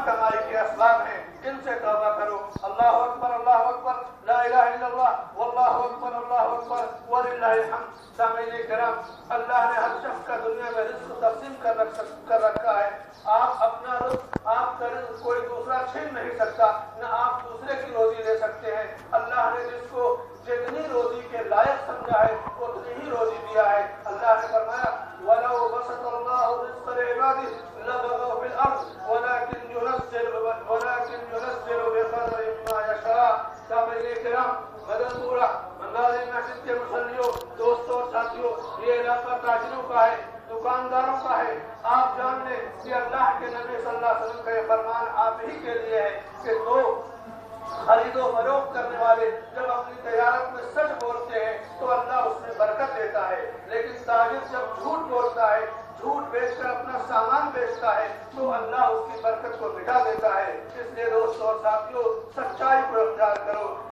कमाई के असबाब हैं, इनसे तौबा करो। अल्लाह अकबर, ला इलाहा इल्लल्लाह, वल्लाहु अकबर वलिल्लाहिल हम्द। सामीन किराम, अल्लाह ने हर शख्स का दुनिया में रिज़्क़ तक़सीम कर रखा है। आप अपना रिज़्क़, आपका रिज़्क़ कोई दूसरा छीन नहीं सकता, न आप दूसरे की रोजी ले सकते हैं। अल्लाह ने जिसको जितनी रोजी के लायक समझा है उतनी ही रोजी दिया है। अल्लाह ने फरमाया वलौ बसतल्लाहु रिज़्क़ लिइबादिही लबगौ फिल अर्ज़ वलाकिन युनज़्ज़िलु बिक़दरि मा यशा। सामीन किराम, मदनपुरा मंगाली मस्जिद के मुसल्लियों, दोस्तों और साथियों, ये इलाका ताजिरों का है, दुकानदारों का है। आप जान लें कि अल्लाह के नबी सल्लल्लाहु अलैहि वसल्लम का ये फरमान आप ही के लिए है कि दो खरीदो फरोख्त करने वाले जब अपनी तजारत में सच बोलते हैं तो अल्लाह उसमें बरकत देता है, लेकिन ताजिर जब झूठ बोलता है, झूठ बेचकर अपना सामान बेचता है तो अल्लाह उसकी बरकत को मिटा देता है। इसलिए दोस्तों और साथियों,